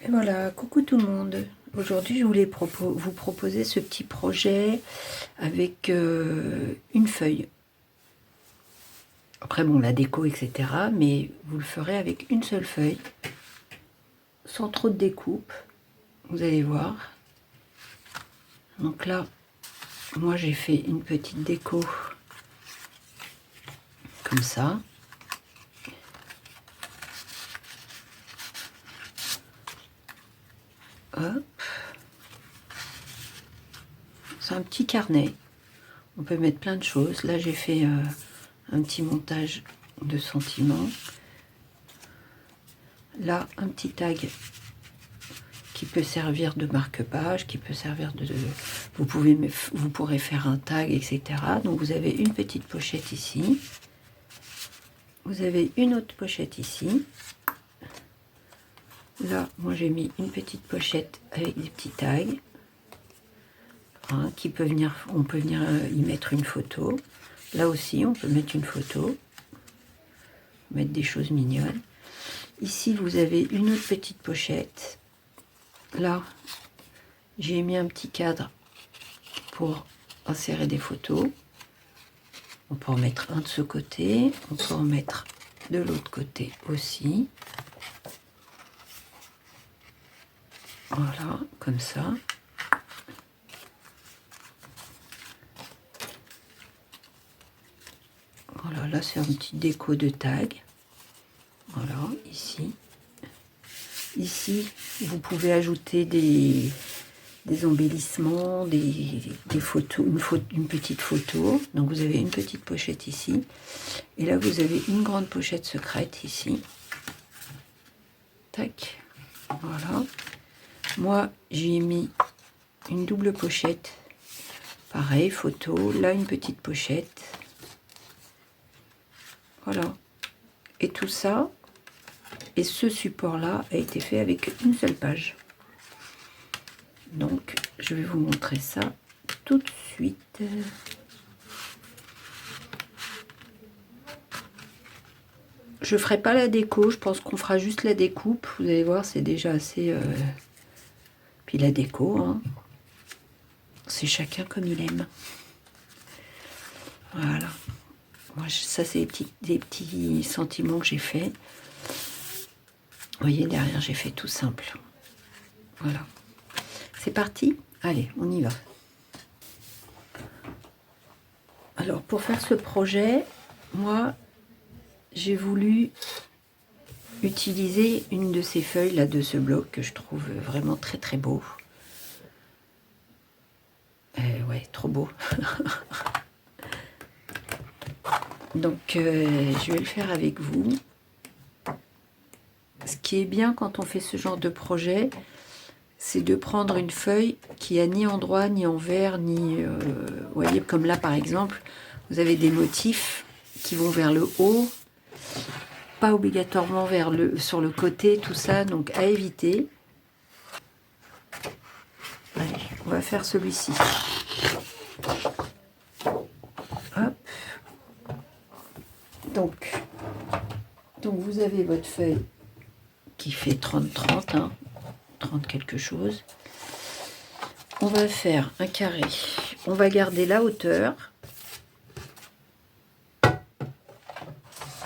Et voilà, coucou tout le monde. Aujourd'hui, je voulais vous proposer ce petit projet avec une feuille. Après, bon, la déco, etc. Mais vous le ferez avec une seule feuille, sans trop de découpe. Vous allez voir. Donc là, moi, j'ai fait une petite déco comme ça. Hop. C'est un petit carnet. On peut mettre plein de choses. Là, j'ai fait un petit montage de sentiments. Là, un petit tag qui peut servir de marque-page, qui peut servir de... Vous pourrez faire un tag, etc. Donc, vous avez une petite pochette ici. Vous avez une autre pochette ici. Là, moi, j'ai mis une petite pochette avec des petits tags. Hein, qui peut venir, on peut venir y mettre une photo. Là aussi, on peut mettre une photo. Mettre des choses mignonnes. Ici, vous avez une autre petite pochette. Là, j'ai mis un petit cadre pour insérer des photos. On peut en mettre un de ce côté. On peut en mettre de l'autre côté aussi. Voilà, comme ça. Voilà, là c'est un petit déco de tag. Voilà, ici. Ici, vous pouvez ajouter des embellissements, des photos, une petite photo. Donc vous avez une petite pochette ici. Et là, vous avez une grande pochette secrète ici. Tac. Voilà. Moi, j'ai mis une double pochette. Pareil, photo. Là, une petite pochette. Voilà. Et tout ça, et ce support-là a été fait avec une seule page. Donc, je vais vous montrer ça tout de suite. Je ferai pas la déco, je pense qu'on fera juste la découpe. Vous allez voir, c'est déjà assez... Puis la déco, hein. C'est chacun comme il aime. Voilà. Moi, ça, c'est des petits sentiments que j'ai fait. Vous voyez, derrière, j'ai fait tout simple. Voilà. C'est parti? Allez, on y va. Alors, pour faire ce projet, moi, j'ai voulu utiliser une de ces feuilles là de ce bloc que je trouve vraiment très très beau. Ouais, trop beau. Donc, je vais le faire avec vous. Ce qui est bien quand on fait ce genre de projet, c'est de prendre une feuille qui a ni endroit, ni envers, ni... vous voyez, comme là par exemple, vous avez des motifs qui vont vers le haut, pas obligatoirement sur le côté, tout ça, donc à éviter. Allez, on va faire celui-ci. Hop. Donc vous avez votre feuille qui fait 30-30, hein, 30 quelque chose. On va faire un carré. On va garder la hauteur.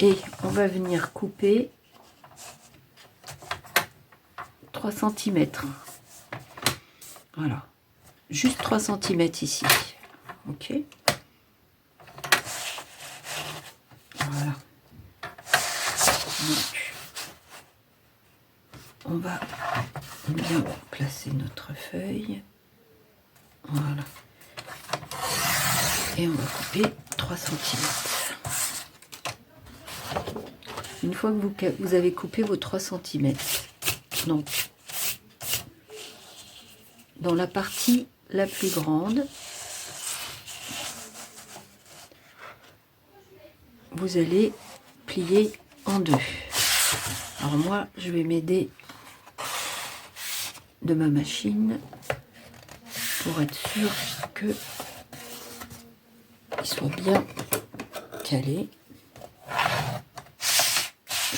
Et on va venir couper 3 cm. Voilà. Juste 3 cm ici. Ok. Voilà. Donc, on va bien placer notre feuille. Voilà. Et on va couper 3 cm. Une fois que vous avez coupé vos 3 cm, donc dans la partie la plus grande, vous allez plier en deux. Alors moi, je vais m'aider de ma machine pour être sûr que il soit bien calé.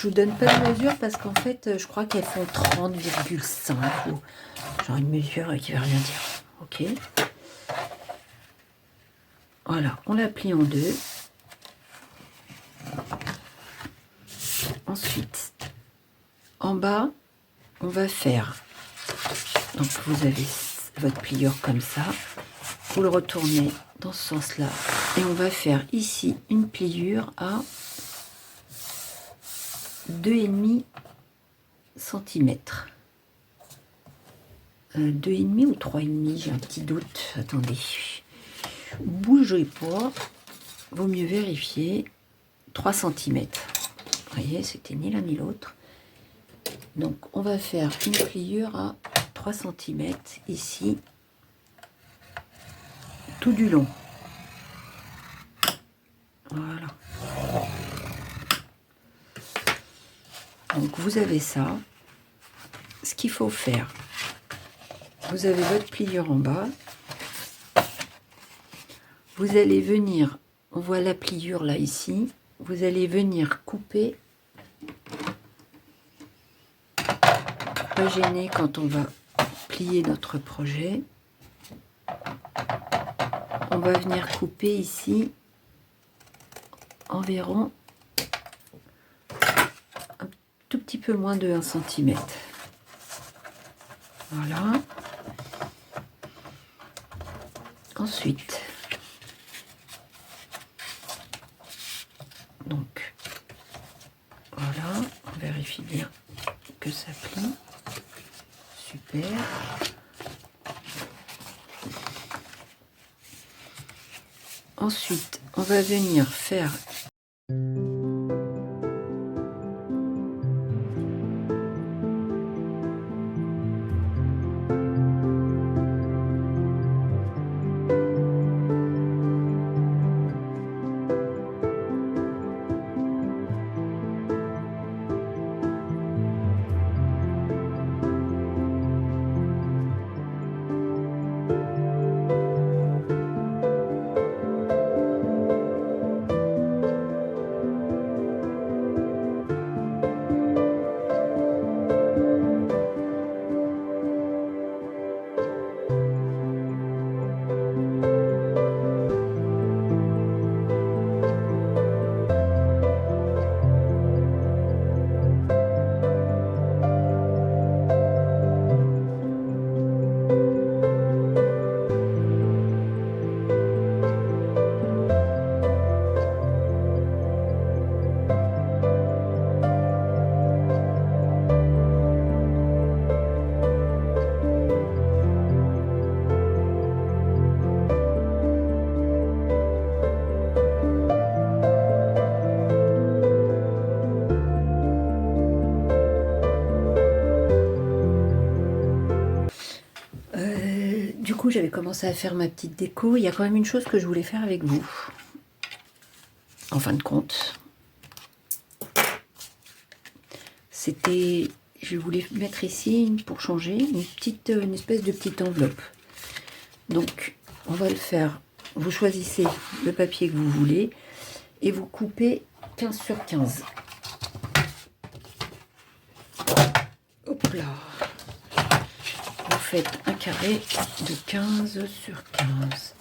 Je vous donne pas de mesure parce qu'en fait, je crois qu'elles font 30,5 ou genre une mesure qui veut rien dire. Ok. Voilà, on la plie en deux. Ensuite, en bas, on va faire. Donc vous avez votre pliure comme ça. Vous le retournez dans ce sens-là. Et on va faire ici une pliure à 2,5 cm. 2,5 ou 3,5, j'ai un petit doute. Attendez. Bougez pas. Vaut mieux vérifier. 3 cm. Vous voyez, c'était ni l'un ni l'autre. Donc, on va faire une pliure à 3 cm ici, tout du long. Voilà. Donc, vous avez ça. Ce qu'il faut faire, vous avez votre pliure en bas. Vous allez venir, on voit la pliure là, ici. Vous allez venir couper. Pas gêner quand on va plier notre projet. On va venir couper ici environ un tout petit peu moins de 1 cm. Voilà. Ensuite, donc, voilà, on vérifie bien que ça plie. Super. Ensuite, on va venir faire du coup, j'avais commencé à faire ma petite déco. Il y a quand même une chose que je voulais faire avec vous. En fin de compte, c'était, je voulais mettre ici, pour changer, une espèce de petite enveloppe. Donc, on va le faire. Vous choisissez le papier que vous voulez et vous coupez 15 sur 15. Hop là. Vous faites un carré de 15 sur 15.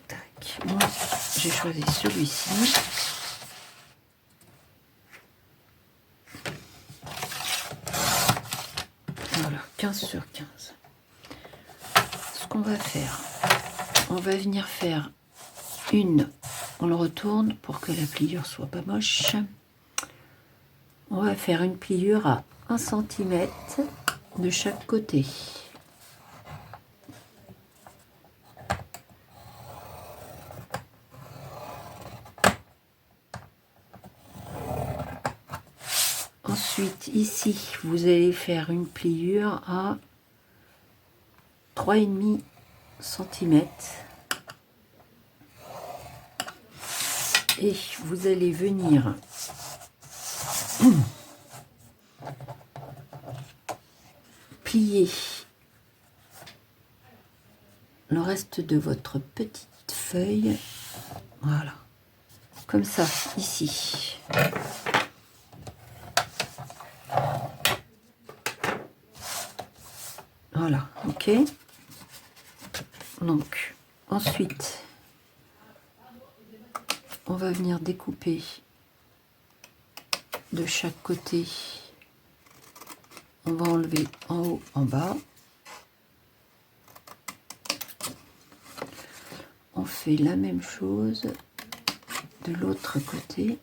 Tac. Moi, j'ai choisi celui-ci. Voilà, 15 sur 15. Ce qu'on va faire, on va venir faire on le retourne pour que la pliure soit pas moche. On va faire une pliure à 1 cm de chaque côté. Ensuite, ici, vous allez faire une pliure à 3,5 cm. Et vous allez venir plier le reste de votre petite feuille Voilà. Comme ça, ici. Voilà, ok. Donc, ensuite, on va venir découper de chaque côté. On va enlever en haut, en bas. On fait la même chose de l'autre côté.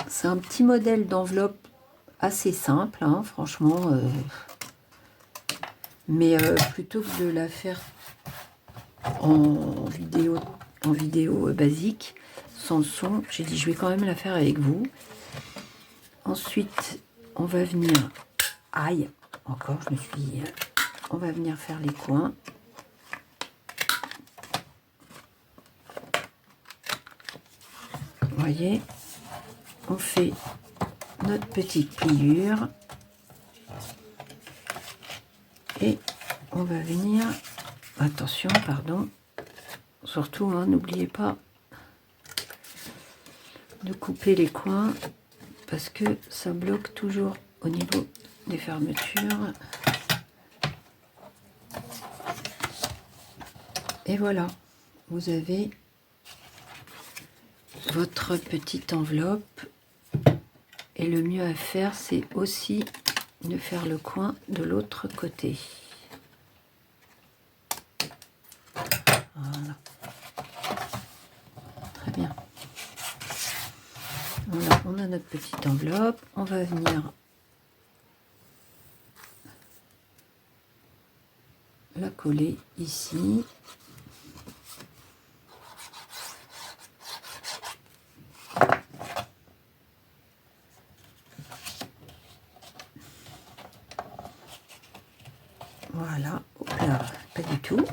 C'est un petit modèle d'enveloppe assez simple, hein, franchement. Mais plutôt que de la faire en vidéo basique, sans le son, j'ai dit je vais quand même la faire avec vous. Ensuite, on va venir... Aïe, encore, je me suis... On va venir faire les coins. Vous voyez, on fait notre petite pliure. Et on va venir... Attention, pardon. Surtout, hein, n'oubliez pas de couper les coins parce que ça bloque toujours au niveau des fermetures. Et voilà, vous avez votre petite enveloppe. Et le mieux à faire, c'est aussi de faire le coin de l'autre côté. Voilà. Très bien. Voilà, on a notre petite enveloppe. On va venir la coller ici. Voilà, là, pas du tout.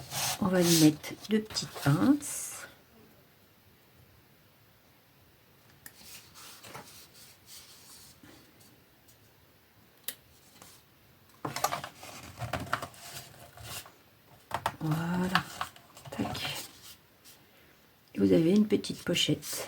On va y mettre deux petites pinces. Voilà, tac. Et vous avez une petite pochette.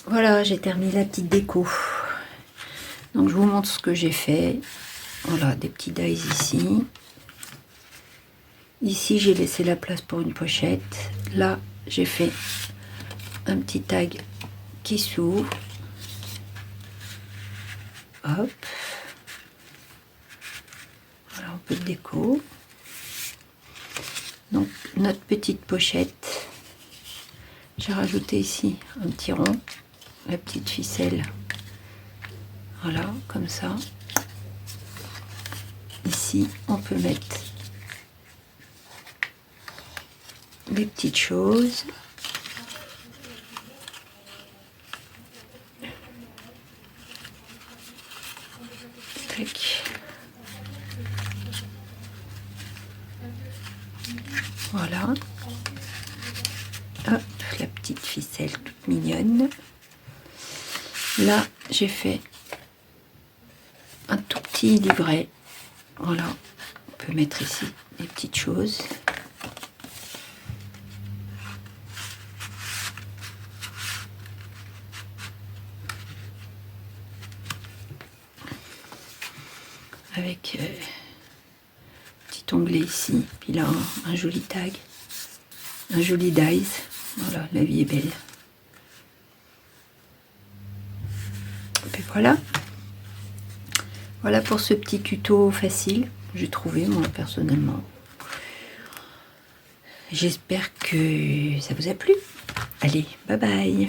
Voilà, j'ai terminé la petite déco. Donc je vous montre ce que j'ai fait. Voilà, des petits dies ici. Ici, j'ai laissé la place pour une pochette. Là, j'ai fait un petit tag qui s'ouvre. Hop. Voilà un peu de déco. Donc, notre petite pochette. J'ai rajouté ici un petit rond. La petite ficelle. Voilà, comme ça. Ici, on peut mettre des petites choses. Tac. Voilà. Hop, la petite ficelle toute mignonne. Là, j'ai fait un tout petit livret. Voilà. On peut mettre ici des petites choses. avec petit onglet ici, puis là un joli tag, un joli dies. Voilà, la vie est belle. Et puis voilà. Voilà pour ce petit tuto facile, j'ai trouvé moi personnellement. J'espère que ça vous a plu. Allez, bye bye.